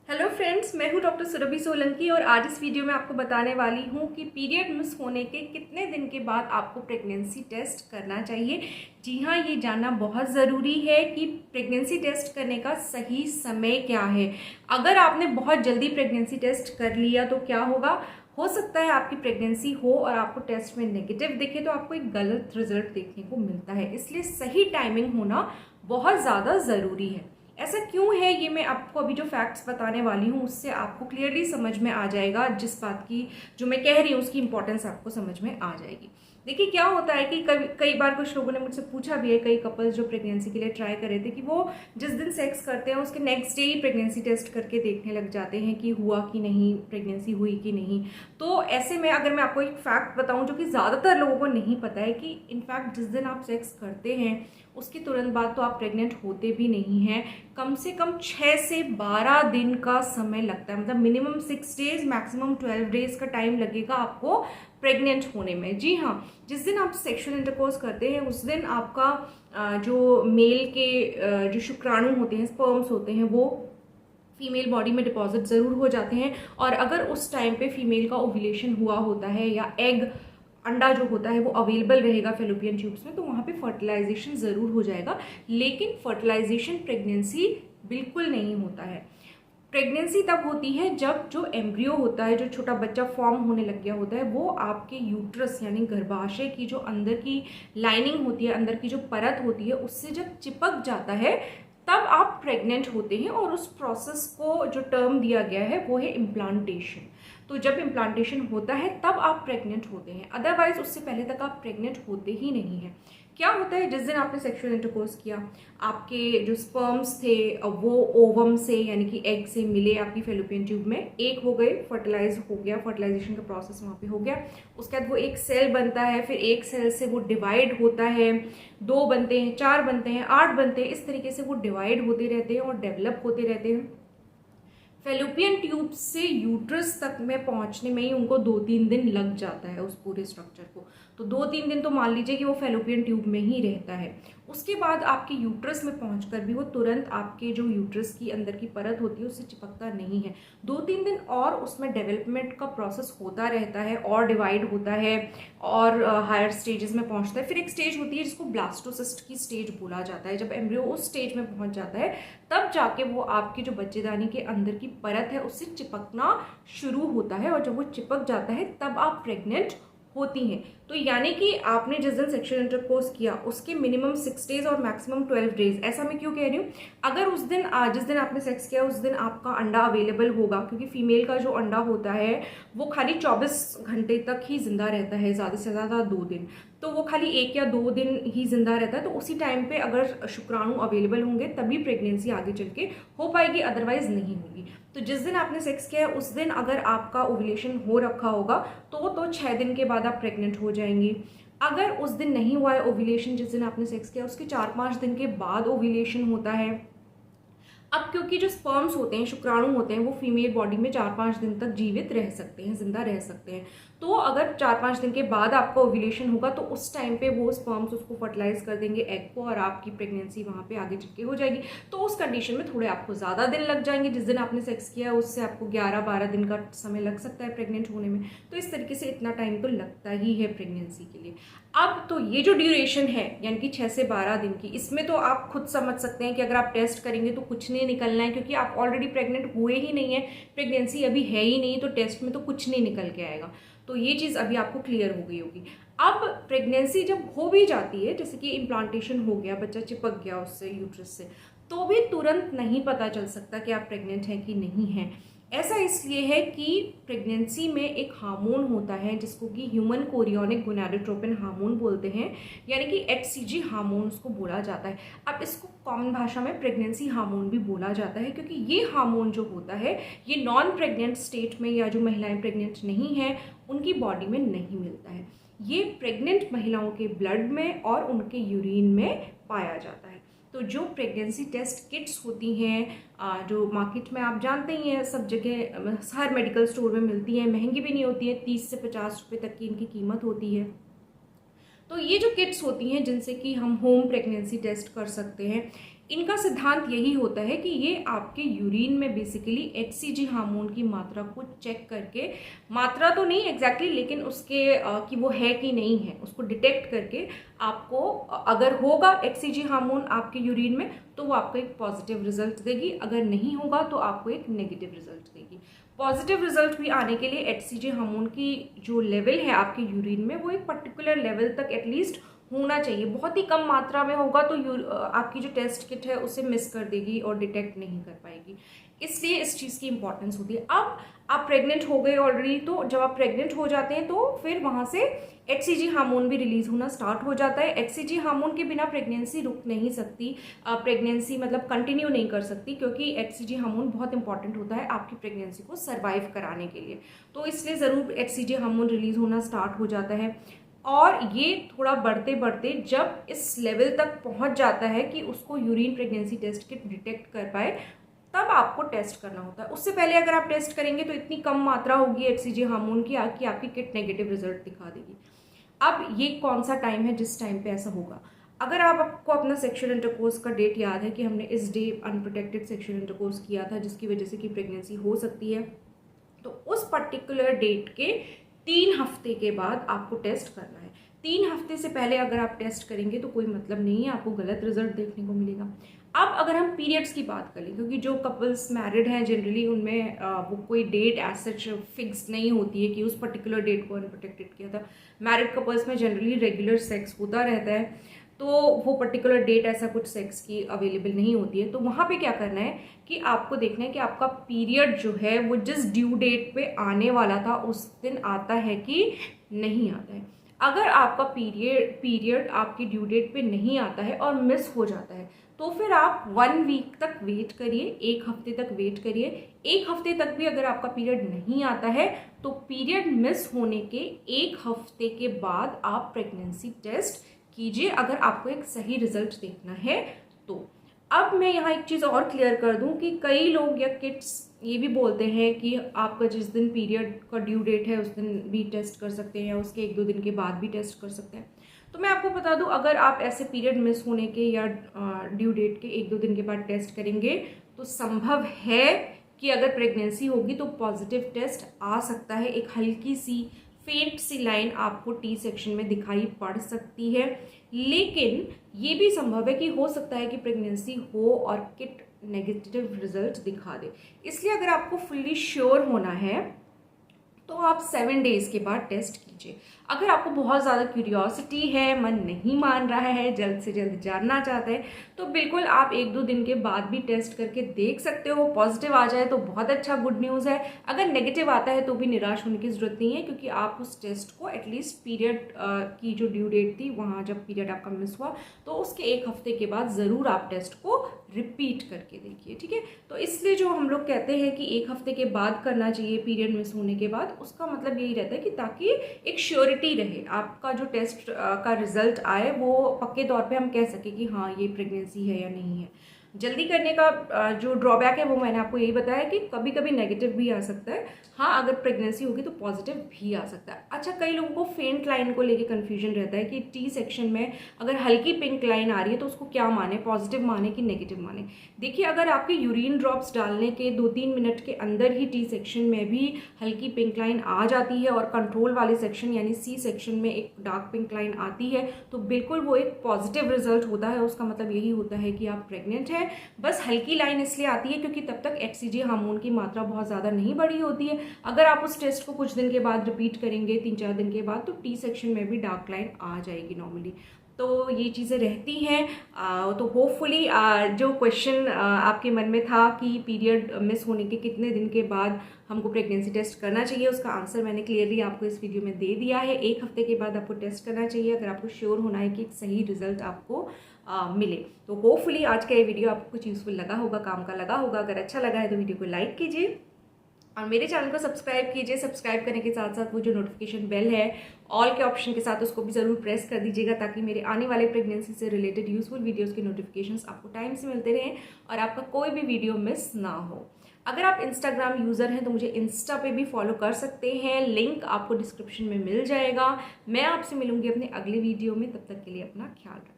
Hello friends, मैं हूं doctor Surabhi Solanki और आज इस वीडियो में आपको बताने वाली हूं कि पीरियड मिस होने के कितने दिन के बाद आपको प्रेगनेंसी टेस्ट करना चाहिए। जी हाँ, ये जानना बहुत ज़रूरी है कि प्रेगनेंसी टेस्ट करने का सही समय क्या है। अगर आपने बहुत जल्दी प्रेगनेंसी टेस्ट कर लिया तो क्या होगा, हो सकता है आपकी प्रेगनेंसी हो और आपको टेस्ट में नेगेटिव दिखे तो आपको एक गलत रिजल्ट देखने को मिलता है। इसलिए सही टाइमिंग होना बहुत ज़्यादा ज़रूरी है। ऐसा क्यों है, ये मैं आपको अभी जो फैक्ट्स बताने वाली हूँ उससे आपको क्लियरली समझ में आ जाएगा। जिस बात की जो मैं कह रही हूँ उसकी इंपॉर्टेंस आपको समझ में आ जाएगी। देखिए, क्या होता है कि कई बार कुछ लोगों ने मुझसे पूछा भी है, कई कपल्स जो प्रेगनेंसी के लिए ट्राई कर रहे थे, कि वो जिस दिन सेक्स करते हैं उसके नेक्स्ट डे ही प्रेगनेंसी टेस्ट करके देखने लग जाते हैं कि हुआ कि नहीं, प्रेगनेंसी हुई कि नहीं। तो ऐसे में अगर मैं आपको एक फैक्ट बताऊं जो कि ज़्यादातर लोगों को नहीं पता है, कि इनफैक्ट जिस दिन आप सेक्स करते हैं उसके तुरंत बाद तो आप प्रेग्नेंट होते भी नहीं हैं। कम से कम 6 से 12 दिन का समय लगता है, मतलब मिनिमम 6 डेज, मैक्सिमम 12 डेज का टाइम लगेगा आपको प्रेग्नेंट होने में। जी हाँ, जिस दिन आप सेक्सुअल इंटरकोर्स करते हैं उस दिन आपका जो मेल के जो शुक्राणु होते हैं, स्पर्म्स होते हैं, वो फीमेल बॉडी में डिपॉजिट ज़रूर हो जाते हैं। और अगर उस टाइम पे फीमेल का ओव्यूलेशन हुआ होता है या एग, अंडा जो होता है वो अवेलेबल रहेगा फेलोपियन ट्यूब्स में, तो वहाँ पे फर्टिलाइजेशन ज़रूर हो जाएगा। लेकिन फर्टिलाइजेशन प्रेगनेंसी बिल्कुल नहीं होता है। प्रेगनेंसी तब होती है जब जो एम्ब्रियो होता है, जो छोटा बच्चा फॉर्म होने लग गया होता है, वो आपके यूट्रस यानी गर्भाशय की जो अंदर की लाइनिंग होती है, अंदर की जो परत होती है, उससे जब चिपक जाता है तब आप प्रेग्नेंट होते हैं। और उस प्रोसेस को जो टर्म दिया गया है वो है इम्प्लांटेशन। तो जब इम्प्लांटेशन होता है तब आप प्रेग्नेंट होते हैं, अदरवाइज उससे पहले तक आप प्रेग्नेंट होते ही नहीं हैं। क्या होता है, जिस दिन आपने सेक्सुअल इंटरकोर्स किया, आपके जो स्पर्म्स थे वो ओवम से यानी कि एग से मिले आपकी फेलोपियन ट्यूब में, एक हो गए, फर्टिलाइज हो गया, फर्टिलाइजेशन का प्रोसेस वहाँ पे हो गया। उसके बाद वो एक सेल बनता है, फिर एक सेल से वो डिवाइड होता है, 2 बनते हैं, 4 बनते हैं, 8 बनते हैं, इस तरीके से वो डिवाइड होते रहते हैं और डेवलप होते रहते हैं। फेलोपियन ट्यूब से यूट्रस तक में पहुंचने में ही उनको 2-3 दिन लग जाता है उस पूरे स्ट्रक्चर को। तो 2-3 दिन तो मान लीजिए कि वो फेलोपियन ट्यूब में ही रहता है। उसके बाद आपके यूट्रस में पहुंचकर भी वो तुरंत आपके जो यूट्रस की अंदर की परत होती है उससे चिपकता नहीं है। 2-3 दिन और उसमें डेवलपमेंट का प्रोसेस होता रहता है और डिवाइड होता है और हायर स्टेजेस में पहुंचता है। फिर एक स्टेज होती है जिसको ब्लास्टोसिस्ट की स्टेज बोला जाता है। जब एम्ब्रियो उस स्टेज में पहुंच जाता है तब जाके वो आपकी जो बच्चेदानी के अंदर की परत है उससे चिपकना शुरू होता है, और जब वो चिपक जाता है तब आप प्रेग्नेंट होती हैं। तो यानी कि आपने जिस दिन सेक्सुअल इंटरकोर्स किया उसके मिनिमम 6 डेज और मैक्सिमम 12 डेज। ऐसा मैं क्यों कह रही हूँ, अगर उस दिन जिस दिन आपने सेक्स किया उस दिन आपका अंडा अवेलेबल होगा, क्योंकि फीमेल का जो अंडा होता है वो खाली 24 घंटे तक ही जिंदा रहता है, ज़्यादा से ज़्यादा 2 दिन, तो वो खाली 1 या 2 दिन ही जिंदा रहता है। तो उसी टाइम पे अगर शुक्राणु अवेलेबल होंगे तभी प्रेगनेंसी आगे चल के हो पाएगी, अदरवाइज नहीं होगी। तो जिस दिन आपने सेक्स किया है उस दिन अगर आपका ओव्यूलेशन हो रखा होगा तो 6 दिन के बाद आप प्रेग्नेंट हो जाएंगी। अगर उस दिन नहीं हुआ है ओव्यूलेशन, जिस दिन आपने सेक्स किया उसके 4-5 दिन के बाद ओव्यूलेशन होता है। अब क्योंकि जो स्पर्म्स होते हैं, शुक्राणु होते हैं, वो फीमेल बॉडी में 4-5 दिन तक जीवित रह सकते हैं, जिंदा रह सकते हैं। तो अगर 4-5 दिन के बाद आपका ओव्यूलेशन होगा तो उस टाइम पे वो स्पर्म्स उसको फर्टिलाइज कर देंगे एग को, और आपकी प्रेगनेंसी वहाँ पे आगे चल के हो जाएगी। तो उस कंडीशन में थोड़े आपको ज़्यादा दिन लग जाएंगे। जिस दिन आपने सेक्स किया उससे आपको 11-12 दिन का समय लग सकता है प्रेग्नेंट होने में। तो इस तरीके से इतना टाइम तो लगता ही है प्रेगनेंसी के लिए। अब तो ये जो ड्यूरेशन है यानी कि 6 से 12 दिन की, इसमें तो आप खुद समझ सकते हैं कि अगर आप टेस्ट करेंगे तो कुछ नहीं निकलना है, क्योंकि आप ऑलरेडी प्रेग्नेंट हुए ही नहीं है, प्रेगनेंसी अभी है ही नहीं, तो टेस्ट में तो कुछ नहीं निकल के आएगा। तो ये चीज़ अभी आपको क्लियर हो गई होगी। अब प्रेगनेंसी जब हो भी जाती है, जैसे कि इम्प्लांटेशन हो गया, बच्चा चिपक गया उससे यूट्रस से, तो भी तुरंत नहीं पता चल सकता कि आप प्रेग्नेंट हैं कि नहीं हैं। ऐसा इसलिए है कि प्रेगनेंसी में एक हार्मोन होता है जिसको कि ह्यूमन कोरियोनिक गोनाडोट्रोपिन हार्मोन बोलते हैं, यानी कि HCG हार्मोन उसको बोला जाता है। अब इसको कॉमन भाषा में प्रेगनेंसी हार्मोन भी बोला जाता है, क्योंकि ये हार्मोन जो होता है ये नॉन प्रेग्नेंट स्टेट में या जो महिलाएं प्रेग्नेंट नहीं हैं उनकी बॉडी में नहीं मिलता है। ये प्रेग्नेंट महिलाओं के ब्लड में और उनके यूरिन में पाया जाता है। तो जो प्रेगनेंसी टेस्ट किट्स होती हैं जो मार्केट में आप जानते ही हैं, सब जगह हर मेडिकल स्टोर में मिलती हैं, महंगी भी नहीं होती है, 30 से 50 रुपये तक की इनकी कीमत होती है। तो ये जो किट्स होती हैं जिनसे कि हम होम प्रेगनेंसी टेस्ट कर सकते हैं, इनका सिद्धांत यही होता है कि ये आपके यूरिन में बेसिकली HCG हार्मोन की मात्रा को चेक करके, मात्रा तो नहीं एग्जैक्टली लेकिन उसके कि वो है कि नहीं है उसको डिटेक्ट करके आपको, अगर होगा HCG हार्मोन आपके यूरिन में तो वो आपको एक पॉजिटिव रिजल्ट देगी, अगर नहीं होगा तो आपको एक नेगेटिव रिजल्ट देगी। पॉजिटिव रिजल्ट भी आने के लिए HCG हार्मोन की जो लेवल है आपके यूरिन में वो एक पर्टिकुलर लेवल तक एटलीस्ट होना चाहिए। बहुत ही कम मात्रा में होगा तो आपकी जो टेस्ट किट है उसे मिस कर देगी और डिटेक्ट नहीं कर पाएगी, इसलिए इस चीज़ की इंपॉर्टेंस होती है। अब आप प्रेग्नेंट हो गए ऑलरेडी, तो जब आप प्रेग्नेंट हो जाते हैं तो फिर वहाँ से HCG हार्मोन भी रिलीज होना स्टार्ट हो जाता है। HCG हार्मोन के बिना प्रेगनेंसी रुक नहीं सकती, प्रेगनेंसी मतलब कंटिन्यू नहीं कर सकती, क्योंकि HCG हार्मोन बहुत इंपॉर्टेंट होता है आपकी प्रेगनेंसी को सर्वाइव कराने के लिए। तो इसलिए ज़रूर HCG हार्मोन रिलीज होना स्टार्ट हो जाता है, और ये थोड़ा बढ़ते बढ़ते जब इस लेवल तक पहुंच जाता है कि उसको urine pregnancy test kit detect कर पाए, तब आपको टेस्ट करना होता है। उससे पहले अगर आप टेस्ट करेंगे तो इतनी कम मात्रा होगी HCG हार्मोन की कि आपकी किट नेगेटिव रिजल्ट दिखा देगी। अब ये कौन सा टाइम है जिस टाइम पे ऐसा होगा? अगर आपको अपना सेक्सुअल इंटरकोर्स का डेट याद है कि हमने इस डे अनप्रोटेक्टेड सेक्सुअल इंटरकोर्स किया था जिसकी वजह से कि प्रेगनेंसी हो सकती है, तो उस पर्टिकुलर डेट के 3 हफ्ते के बाद आपको टेस्ट करना है। 3 हफ्ते से पहले अगर आप टेस्ट करेंगे तो कोई मतलब नहीं है, आपको गलत रिजल्ट देखने को मिलेगा। अब अगर हम पीरियड्स की बात करें, क्योंकि जो कपल्स मैरिड हैं जनरली उनमें वो कोई डेट एज सच फिक्स नहीं होती है कि उस पर्टिकुलर डेट को अनप्रोटेक्टेड किया था। मैरिड कपल्स में जनरली रेगुलर सेक्स होता रहता है, तो वो पर्टिकुलर डेट ऐसा कुछ सेक्स की अवेलेबल नहीं होती है। तो वहाँ पे क्या करना है कि आपको देखना है कि आपका पीरियड जो है वो जिस ड्यू डेट पे आने वाला था उस दिन आता है कि नहीं आता है। अगर आपका पीरियड आपकी ड्यू डेट पे नहीं आता है और मिस हो जाता है तो फिर आप 1 वीक तक वेट करिए, 1 हफ्ते तक वेट करिए। 1 हफ्ते तक भी अगर आपका पीरियड नहीं आता है तो पीरियड मिस होने के 1 हफ्ते के बाद आप प्रेगनेंसी टेस्ट कीजिए, अगर आपको एक सही रिजल्ट देखना है तो। अब मैं यहाँ एक चीज़ और क्लियर कर दूँ कि कई लोग या किड्स ये भी बोलते हैं कि आपका जिस दिन पीरियड का ड्यू डेट है उस दिन भी टेस्ट कर सकते हैं या उसके 1-2 दिन के बाद भी टेस्ट कर सकते हैं। तो मैं आपको बता दूं, अगर आप ऐसे पीरियड मिस होने के या ड्यू डेट के 1-2 दिन के बाद टेस्ट करेंगे तो संभव है कि अगर प्रेगनेंसी होगी तो पॉजिटिव टेस्ट आ सकता है। एक हल्की सी फेंट सी लाइन आपको टी सेक्शन में दिखाई पड़ सकती है, लेकिन ये भी संभव है कि हो सकता है कि प्रेगनेंसी हो और किट नेगेटिव रिजल्ट दिखा दे। इसलिए अगर आपको फुल्ली श्योर होना है तो आप 7 डेज के बाद टेस्ट कीजिए। अगर आपको बहुत ज़्यादा क्यूरियोसिटी है, मन नहीं मान रहा है, जल्द से जल्द जानना चाहते हैं, तो बिल्कुल आप 1-2 दिन के बाद भी टेस्ट करके देख सकते हो। पॉजिटिव आ जाए तो बहुत अच्छा, गुड न्यूज़ है। अगर नेगेटिव आता है तो भी निराश होने की ज़रूरत नहीं है, क्योंकि आप उस टेस्ट को एटलीस्ट पीरियड की जो ड्यू डेट थी वहाँ जब पीरियड आपका मिस हुआ तो उसके 1 हफ्ते के बाद ज़रूर आप टेस्ट को रिपीट करके देखिए, ठीक है। तो इसलिए जो हम लोग कहते हैं कि 1 हफ्ते के बाद करना चाहिए पीरियड मिस होने के बाद, उसका मतलब यही रहता है कि ताकि एक श्योरिटी रहे, आपका जो टेस्ट का रिजल्ट आए वो पक्के तौर पे हम कह सकें कि हाँ ये प्रेगनेंसी है या नहीं है। जल्दी करने का जो ड्रॉबैक है वो मैंने आपको यही बताया कि कभी कभी नेगेटिव भी आ सकता है। हाँ, अगर प्रेगनेंसी होगी तो पॉजिटिव भी आ सकता है। अच्छा, कई लोगों को फेंट लाइन को लेके कन्फ्यूजन रहता है कि टी सेक्शन में अगर हल्की पिंक लाइन आ रही है तो उसको क्या माने, पॉजिटिव माने कि नेगेटिव माने। देखिए, अगर आपके यूरिन ड्रॉप्स डालने के 2-3 मिनट के अंदर ही टी सेक्शन में भी हल्की पिंक लाइन आ जाती है और कंट्रोल वाले सेक्शन यानी सी सेक्शन में एक डार्क पिंक लाइन आती है तो बिल्कुल वो एक पॉजिटिव रिजल्ट होता है। उसका मतलब यही होता है कि आप प्रेग्नेंट हैं। बस हल्की लाइन इसलिए आती है क्योंकि तब तक HCG हार्मोन की मात्रा बहुत ज़्यादा नहीं बढ़ी होती है। अगर आप उस टेस्ट को कुछ दिन के बाद रिपीट करेंगे, 3-4 दिन के बाद, तो टी सेक्शन में भी डार्क लाइन आ जाएगी नॉर्मली। तो ये चीज़ें रहती हैं। तो होपफुली जो क्वेश्चन आपके मन में था कि पीरियड मिस होने के कितने दिन के बाद हमको प्रेगनेंसी टेस्ट करना चाहिए, उसका आंसर मैंने क्लियरली आपको इस वीडियो में दे दिया है। 1 हफ्ते के बाद आपको टेस्ट करना चाहिए अगर आपको श्योर होना है कि एक सही रिजल्ट आपको मिले। तो होपफुली आज का ये वीडियो आपको कुछ यूज़फुल लगा होगा, काम का लगा होगा। अगर अच्छा लगा है तो वीडियो को लाइक कीजिए और मेरे चैनल को सब्सक्राइब कीजिए। सब्सक्राइब करने के साथ साथ वो जो नोटिफिकेशन बेल है ऑल के ऑप्शन के साथ, उसको भी ज़रूर प्रेस कर दीजिएगा ताकि मेरे आने वाले प्रेगनेंसी से रिलेटेड यूजफुल वीडियोस के नोटिफिकेशंस आपको टाइम से मिलते रहें और आपका कोई भी वीडियो मिस ना हो। अगर आप इंस्टाग्राम यूज़र हैं तो मुझे इंस्टा पे भी फॉलो कर सकते हैं, लिंक आपको डिस्क्रिप्शन में मिल जाएगा। मैं आपसे मिलूंगी अपने अगले वीडियो में, तब तक के लिए अपना ख्याल रखें।